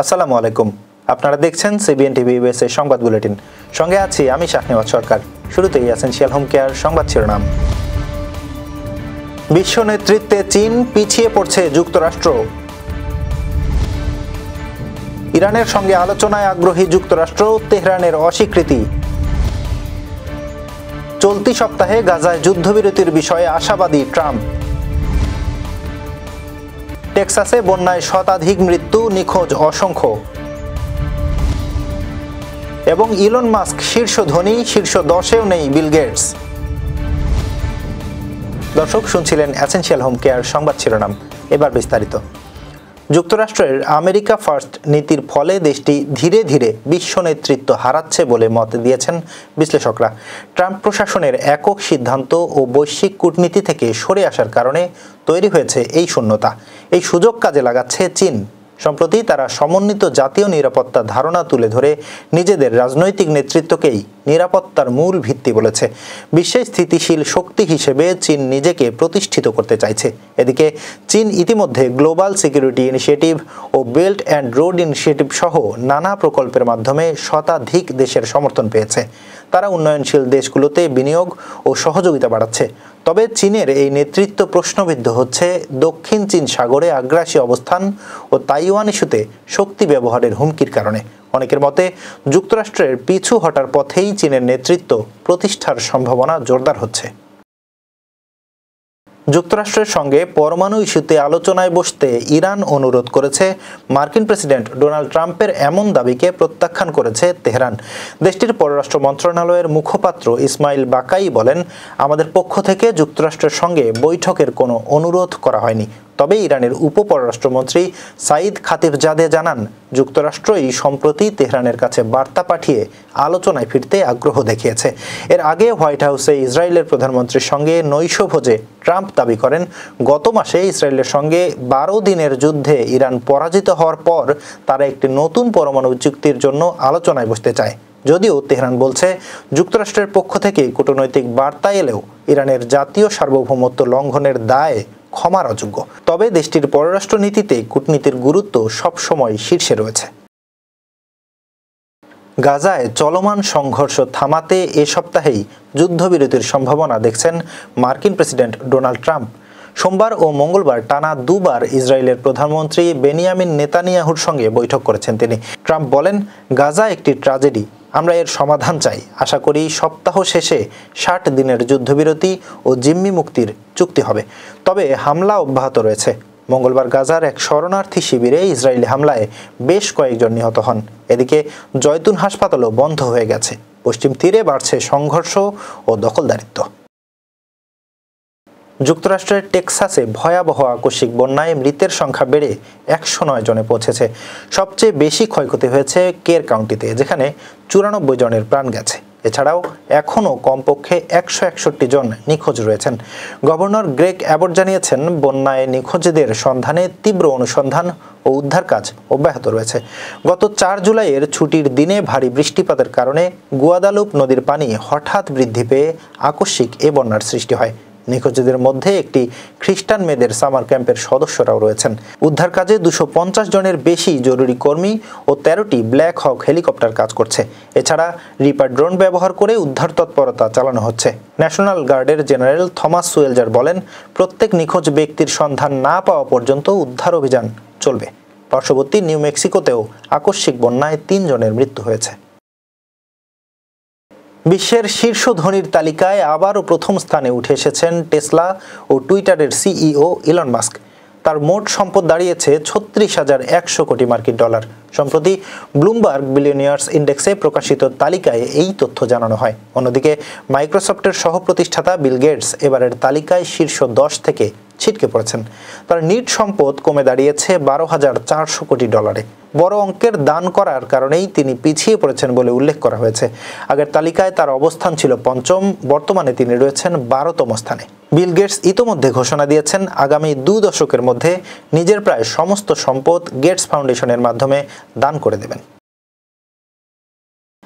আসসালামু আলাইকুম। আপনারা দেখছেন সিবিএন টিভি ইউএসএ সংবাদ বুলেটিন। সঙ্গে আছি আমি শাহনেওয়াজ সরকার। শুরুতেই এসেনশিয়াল হোম কেয়ার সংবাদ শিরোনাম। বিশ্ব নেতৃত্বে চীন, পিছিয়ে পড়ছে যুক্তরাষ্ট্র। ইরানের সঙ্গে আলোচনায় আগ্রহী যুক্তরাষ্ট্র, তেহরানের অস্বীকৃতি। চলতি সপ্তাহে গাজায় যুদ্ধবিরতির বিষয়ে আশাবাদী ট্রাম্প। টেক্সাসে বন্যায় শতাধিক মৃত্যু, নিখোঁজ অসংখ্য। এবং ইলন মাস্ক শীর্ষ ধনী, শীর্ষ 10-এও নেই বিল গেটস। দর্শক, শুনছিলেন এসেনশিয়াল হোম কেয়ার সংবাদ শিরোনাম। এবার বিস্তারিত। যুক্তরাষ্ট্রের আমেরিকা ফার্স্ট নীতির ফলে দেশটি ধীরে ধীরে বিশ্ব নেতৃত্ব হারাচ্ছে বলে মত দিয়েছেন বিশ্লেষকরা। ট্রাম্প প্রশাসনের একক সিদ্ধান্ত ও বৈশ্বিক কূটনীতি থেকে সরে আসার কারণে তৈরি হয়েছে এই শূন্যতা। এই সুযোগ কাজে লাগাচ্ছে চীন। সম্প্রতি তারা সমন্বিত জাতীয় নিরাপত্তা ধারণা তুলে ধরে নিজেদের রাজনৈতিক নেতৃত্বকেই নিরাপত্তার মূল ভিত্তি বলেছে। বিশ্বে স্থিতিশীল শক্তি হিসেবে চীন নিজেকে প্রতিষ্ঠিত করতে চাইছে। এদিকে চীন ইতিমধ্যে গ্লোবাল সিকিউরিটি ইনিশিয়েটিভ ও বেল্ট অ্যান্ড রোড ইনিশিয়েটিভ সহ নানা প্রকল্পের মাধ্যমে শতাধিক দেশের সমর্থন পেয়েছে। তারা উন্নয়নশীল দেশগুলোতে বিনিয়োগ ও সহযোগিতা বাড়াচ্ছে। তবে চীনের এই নেতৃত্ব প্রশ্নবিদ্ধ হচ্ছে দক্ষিণ চীন সাগরে আগ্রাসী অবস্থান ও তাইওয়ান ইস্যুতে শক্তি ব্যবহারের হুমকির কারণে। অনেকের মতে যুক্তরাষ্ট্রের পিছু হটার পথেই চীনের নেতৃত্ব প্রতিষ্ঠার সম্ভাবনা জোরদার হচ্ছে। যুক্তরাষ্ট্রের সঙ্গে পরমাণু ইস্যুতে আলোচনায় বসতে ইরান অনুরোধ করেছে। মার্কিন প্রেসিডেন্ট ডোনাল্ড ট্রাম্পের এমন দাবিকে প্রত্যাখ্যান করেছে তেহরান। দেশটির পররাষ্ট্র মন্ত্রণালয়ের মুখপাত্র ইসমাইল বাকাই বলেন, আমাদের পক্ষ থেকে যুক্তরাষ্ট্রের সঙ্গে বৈঠকের কোনো অনুরোধ করা হয়নি। তবে ইরানের উপপররাষ্ট্রমন্ত্রী সাইদ খাতিবজাদে জানান, যুক্তরাষ্ট্রই সম্প্রতি তেহরানের কাছে বার্তা পাঠিয়ে আলোচনায় ফিরতে আগ্রহ দেখিয়েছে। এর আগে হোয়াইট হাউসে ইসরায়েলের প্রধানমন্ত্রীর সঙ্গে নৈশভোজে ট্রাম্প দাবি করেন, গত মাসে ইসরায়েলের সঙ্গে 12 দিনের যুদ্ধে ইরান পরাজিত হওয়ার পর তারা একটি নতুন পরমাণু চুক্তির জন্য আলোচনায় বসতে চায়। যদিও তেহরান বলছে, যুক্তরাষ্ট্রের পক্ষ থেকে কূটনৈতিক বার্তা এলেও ইরানের জাতীয় সার্বভৌমত্ব লঙ্ঘনের দায়ে ক্ষমার অযোগ্য। তবে দেশটির পররাষ্ট্র নীতিতে কূটনীতির গুরুত্ব সবসময় শীর্ষে রয়েছে। গাজায় চলমান সংঘর্ষ থামাতে এ সপ্তাহেই যুদ্ধবিরতির সম্ভাবনা দেখছেন মার্কিন প্রেসিডেন্ট ডোনাল্ড ট্রাম্প। সোমবার ও মঙ্গলবার টানা দুবার ইসরায়েলের প্রধানমন্ত্রী বেনিয়ামিন নেতানিয়াহুর সঙ্গে বৈঠক করেছেন তিনি। ট্রাম্প বলেন, গাজা একটি ট্র্যাজেডি, আমরা এর সমাধান চাই। আশা করি সপ্তাহ শেষে 60 দিনের যুদ্ধবিরতি ও জিম্মি মুক্তির চুক্তি হবে। তবে হামলা অব্যাহত রয়েছে। মঙ্গলবার গাজার এক শরণার্থী শিবিরে ইসরায়েলি হামলায় বেশ কয়েকজন নিহত হন। এদিকে জয়তুন হাসপাতালও বন্ধ হয়ে গেছে। পশ্চিম তীরে বাড়ছে সংঘর্ষ ও দখলদারিত্ব। যুক্তরাষ্ট্রের টেক্সাসে ভয়াবহ আকস্মিক বন্যায় মৃতের সংখ্যা বেড়ে 109 জনে পৌঁছেছে। সবচেয়ে বেশি ক্ষয়ক্ষতি হয়েছে কের কাউন্টিতে, যেখানে 94 জনের প্রাণ গেছে। এছাড়াও এখনও কমপক্ষে 161 জন নিখোঁজ রয়েছেন। গভর্নর গ্রেগ অ্যাবট জানিয়েছেন, বন্যায় নিখোঁজদের সন্ধানে তীব্র অনুসন্ধান ও উদ্ধার কাজ অব্যাহত রয়েছে। গত 4 জুলাইয়ের ছুটির দিনে ভারী বৃষ্টিপাতের কারণে গুয়াদালুপ নদীর পানি হঠাৎ বৃদ্ধি পেয়ে আকস্মিক এ বন্যার সৃষ্টি হয়। নিখোঁজদের মধ্যে একটি খ্রিস্টান মেয়েদের সামার ক্যাম্পের সদস্যরাও রয়েছেন। উদ্ধার কাজে 250 জনের বেশি জরুরি কর্মী ও 13টি ব্ল্যাক হক হেলিকপ্টার কাজ করছে। এছাড়া রিপার ড্রোন ব্যবহার করে উদ্ধার তৎপরতা চালানো হচ্ছে। ন্যাশনাল গার্ডের জেনারেল থমাস সুয়েলজার বলেন, প্রত্যেক নিখোঁজ ব্যক্তির সন্ধান না পাওয়া পর্যন্ত উদ্ধার অভিযান চলবে। পার্শ্ববর্তী নিউ মেক্সিকোতেও আকস্মিক বন্যায় 3 জনের মৃত্যু হয়েছে। বিশ্বের শীর্ষ ধনীর তালিকায় আবারও প্রথম স্থানে উঠে এসেছেন টেসলা ও টুইটারের সিইও ইলন মাস্ক। তার মোট সম্পদ দাঁড়িয়েছে 36,100 কোটি মার্কিন ডলার। সম্প্রতি ব্লুমবার্গ বিলিয়নিয়ার্স ইন্ডেক্সে প্রকাশিত তালিকায় এই তথ্য জানানো হয়। অন্যদিকে মাইক্রোসফটের সহ প্রতিষ্ঠাতা বিল গেটস এবারের তালিকায় শীর্ষ 10 থেকে ছিটকে পড়েছেন। তার নিট সম্পদ কমে দাঁড়িয়েছে 12,400 কোটি ডলারে। বড় অঙ্কের দান করার কারণেই তিনি পিছিয়ে পড়েছেন বলে উল্লেখ করা হয়েছে। আগের তালিকায় তার অবস্থান ছিল 5ম, বর্তমানে তিনি রয়েছেন 12তম স্থানে। বিল গেটস ইতোমধ্যে ঘোষণা দিয়েছেন, আগামী 2 দশকের মধ্যে নিজের প্রায় সমস্ত সম্পদ গেটস ফাউন্ডেশনের মাধ্যমে দান করে দেবেন।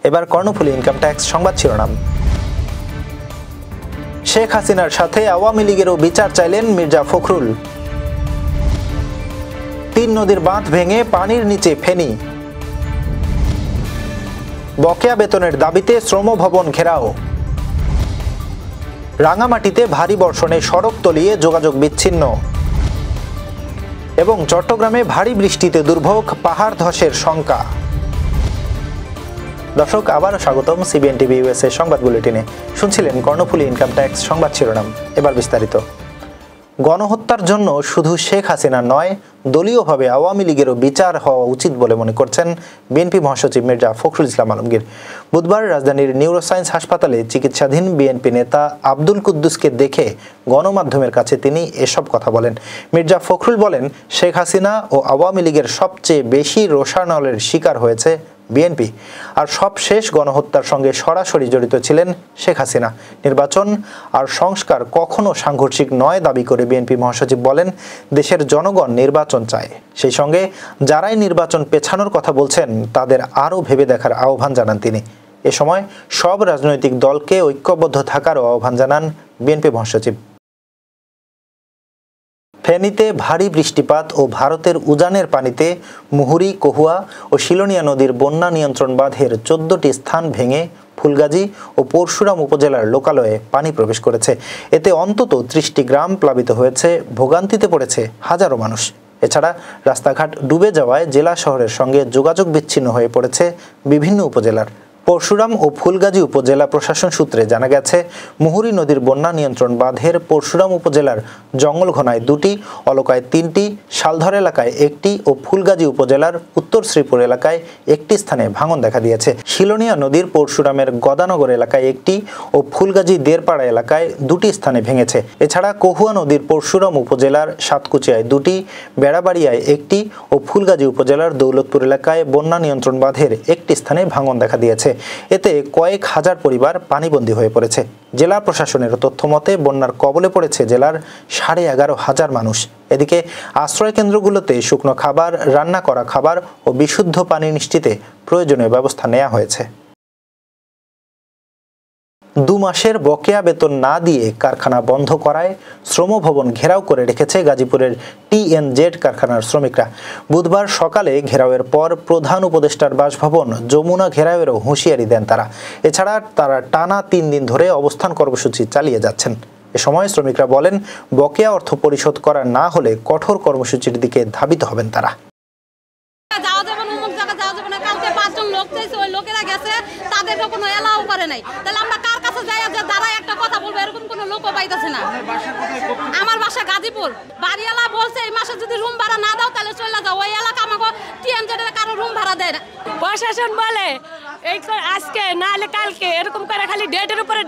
এবার কর্ণফুলী ইনকাম ট্যাক্স সংবাদ শিরোনাম। শেখ হাসিনার সাথে আওয়ামী লীগেরও বিচার চাইলেন মির্জা ফখরুল। তিন নদীর বাঁধ ভেঙে পানির নিচে ফেনী। বকেয়া বেতনের দাবিতে শ্রম ভবন ঘেরাও। রাঙামাটিতে ভারী বর্ষণে সড়ক তলিয়ে যোগাযোগ বিচ্ছিন্ন। এবং চট্টগ্রামে ভারী বৃষ্টিতে দুর্ভোগ, পাহাড় ধসের শঙ্কা। দর্শক, আবারও স্বাগতম সিবিএন টিভি ইউএসএ সংবাদ বুলেটিনে। শুনছিলেন কর্ণফুলী ইনকাম ট্যাক্স সংবাদ শিরোনাম, এবার বিস্তারিত। গণহত্যার জন্য শুধু শেখ হাসিনা নয়, দলীয়ভাবে আওয়ামী লীগেরও বিচার হওয়া উচিত বলে মনে করছেন বিএনপি মহাসচিব মির্জা ফখরুল ইসলাম আলমগীর। বুধবার রাজধানীর নিউরোসায়েন্স হাসপাতালে চিকিৎসাধীন বিএনপি নেতা আব্দুল কুদ্দুসকে দেখে গণমাধ্যমের কাছে তিনি এসব কথা বলেন। মির্জা ফখরুল বলেন, শেখ হাসিনা ও আওয়ামী লীগের সবচেয়ে বেশি রোষানলের শিকার হয়েছে বিএনপি, আর সবশেষ গণহত্যার সঙ্গে সরাসরি জড়িত ছিলেন শেখ হাসিনা। নির্বাচন আর সংস্কার কখনো সাংঘর্ষিক নয় দাবি করে বিএনপি মহাসচিব বলেন, দেশের জনগণ নির্বাচন চায়। সেই সঙ্গে যারাই নির্বাচন পেছানোর কথা বলছেন তাদের আরও ভেবে দেখার আহ্বান জানান তিনি। এ সময় সব রাজনৈতিক দলকে ঐক্যবদ্ধ থাকারও আহ্বান জানান বিএনপি মহাসচিব। ফেনীতে ভারী বৃষ্টিপাত ও ভারতের উজানের পানিতে মুহুরী, কহুয়া ও শিলনিয়া নদীর বন্যা নিয়ন্ত্রণ বাঁধের 14টি স্থান ভেঙে ফুলগাজী ও পরশুরাম উপজেলার লোকালয়ে পানি প্রবেশ করেছে। এতে অন্তত 30টি গ্রাম প্লাবিত হয়েছে, ভোগান্তিতে পড়েছে হাজারো মানুষ। এছাড়া রাস্তাঘাট ডুবে যাওয়ায় জেলা শহরের সঙ্গে যোগাযোগ বিচ্ছিন্ন হয়ে পড়েছে বিভিন্ন উপজেলার। পরশুরাম ও ফুলগাজী উপজেলা প্রশাসন সূত্রে জানা গেছে, মুহুরী নদীর বন্যা নিয়ন্ত্রণ বাঁধের পরশুরাম উপজেলার জঙ্গলঘোনায় 2টি, অলকায় 3টি, শালধর এলাকায় 1টি ও ফুলগাজী উপজেলার উত্তর শ্রীপুর এলাকায় 1টি স্থানে ভাঙন দেখা দিয়েছে। শিলনিয়া নদীর পরশুরামের গদানগর এলাকায় 1টি ও ফুলগাজী দেরপাড়া এলাকায় 2টি স্থানে ভেঙেছে। এছাড়া কহুয়া নদীর পরশুরাম উপজেলার সাতকুচিয়ায় 2টি, বেড়াবাড়িয়ায় 1টি ও ফুলগাজী উপজেলার দৌলতপুর এলাকায় বন্যা নিয়ন্ত্রণ বাঁধের 1টি স্থানে ভাঙন দেখা দিয়েছে। এতে কয়েক হাজার পরিবার পানিবন্দী হয়ে পড়েছে। জেলা প্রশাসনের তথ্য মতে বন্যার কবলে পড়েছে জেলার 11,500 মানুষ। এদিকে আশ্রয় কেন্দ্রগুলোতে শুকনো খাবার, রান্না করা খাবার ও বিশুদ্ধ পানি নিশ্চিতে প্রয়োজনীয় ব্যবস্থা নেওয়া হয়েছে। 2 মাসের বকেয়া বেতন না দিয়ে কারখানা বন্ধ করায় শ্রম ভবন ঘেরাও করে রেখেছে গাজীপুরের TNZ কারখানার শ্রমিকরা। বুধবার সকালে ঘেরাওয়ের পর প্রধান উপদেষ্টার বাসভবন যমুনা ঘেরাওয়েরও হুঁশিয়ারি দেন তারা। এছাড়া তারা টানা 3 দিন ধরে অবস্থান কর্মসূচি চালিয়ে যাচ্ছেন। এ সময় শ্রমিকরা বলেন, বকেয়া অর্থ পরিশোধ করা না হলে কঠোর কর্মসূচির দিকে ধাবিত হবেন তারা। কোনো এলাও করে নাই, তাহলে আমরা কার কাছে যাই যে দাঁড়ায় একটা কথা বলবো, এরকম কোনো লোকও পাইতেছে না। আমার বাসা গাজীপুর। বাড়িওয়ালা বলছে এই মাসে যদি রুম ভাড়া না দাও তাহলে চলে যাও। ওই এলাকা আমাকে TNZ কারো রুম ভাড়া দেয় না। প্রশাসন বলে এই আজকে না হলে কালকে, এরকম করে খালি ডেটের উপরে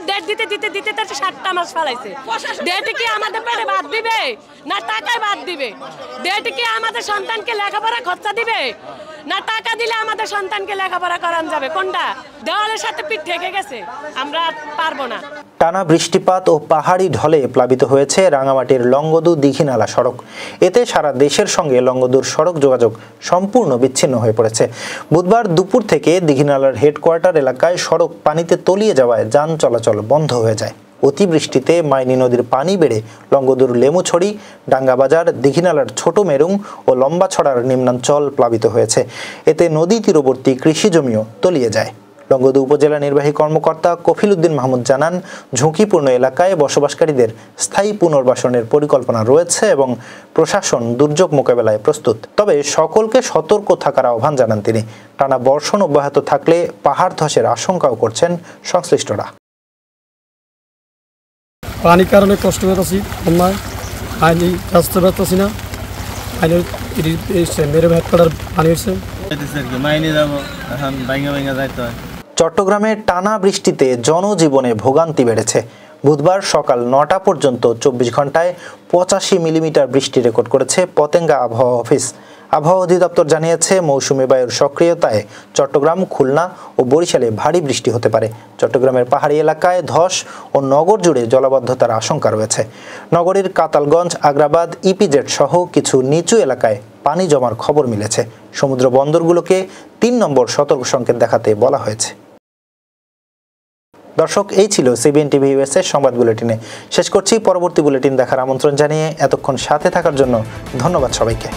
ডেট দিতে দিতে দিতে 7টা মাস ফেলাইছে। ডেট কি আমাদের পেটে ভাত দিবে না টাকায় ভাত দিবে? ডেট কি আমাদের সন্তানকে লেখাপড়া খরচা দিবে না টাকা দিলে আমাদের সন্তানকে লেখাপড়া করানো যাবে? কোনটা? দেওয়ালের সাথে পিঠ ঠেকে গেছে, আমরা পারবো না। টানা বৃষ্টিপাত ও পাহাড়ি ঢলে প্লাবিত হয়েছে রাঙামাটির লংগদু দীঘিনালা সড়ক। এতে সারা দেশের সঙ্গে লংগদুর সড়ক যোগাযোগ সম্পূর্ণ বিচ্ছিন্ন হয়ে পড়েছে। বুধবার দুপুর থেকে দীঘিনালার হেডকোয়ার্টার এলাকায় সড়ক পানিতে তলিয়ে যাওয়ায় যান চলাচল বন্ধ হয়ে যায়। অতিবৃষ্টিতে মাইনী নদীর পানি বেড়ে লংগদুর লেমুছড়ি, ডাঙ্গাবাজার, দীঘিনালার ছোট মেরুং ও লম্বাছড়ার নিম্নাঞ্চল প্লাবিত হয়েছে। এতে নদী তীরবর্তী কৃষি জমিও তলিয়ে যায়। লংগদু উপজেলা নির্বাহী কর্মকর্তা কফিল উদ্দিন মাহমুদ জানান, ঝুঁকিপূর্ণ এলাকায় বসবাসকারীদের স্থায়ী পুনর্বাসনের পরিকল্পনা রয়েছে এবং প্রশাসন দুর্যোগ মোকাবেলায় প্রস্তুত। তবে সকলকে সতর্ক থাকার আহ্বান জানান তিনি। টানা বর্ষণ অব্যাহত থাকলে পাহাড় ধসের আশঙ্কাও করছেন সংশ্লিষ্টরা। পানির কারণে কষ্ট পেতেছি, বন্যায় আইনি রাস্তা পারতেছি না। আইনের মেরে ভেদ করার পানি হচ্ছে। চট্টগ্রামে টানা বৃষ্টিতে জনজীবনে ভোগান্তি বেড়েছে। বুধবার সকাল 9টা পর্যন্ত 24 ঘন্টায় 85 মিলিমিটার বৃষ্টি রেকর্ড করেছে পতেঙ্গা আবহাওয়া অফিস। আবহাওয়া অধিদপ্তর জানিয়েছে, মৌসুমী বায়ুর সক্রিয়তায় চট্টগ্রাম, খুলনা ও বরিশালে ভারী বৃষ্টি হতে পারে। চট্টগ্রামের পাহাড়ি এলাকায় ধস ও নগর জুড়ে জলাবদ্ধতার আশঙ্কা রয়েছে। নগরীর কাতালগঞ্জ, আগ্রাবাদ, ইপিজেড সহ কিছু নিচু এলাকায় পানি জমার খবর মিলেছে। সমুদ্র বন্দরগুলোকে 3 নম্বর সতর্ক সংকেত দেখাতে বলা হয়েছে। দর্শক, এই ছিল সিবিএন টিভি ইউএস এর সংবাদ বুলেটিনে। শেষ করছি। পরবর্তী বুলেটিন দেখার আমন্ত্রণ জানিয়ে এতক্ষণ সাথে থাকার জন্য ধন্যবাদ সবাইকে।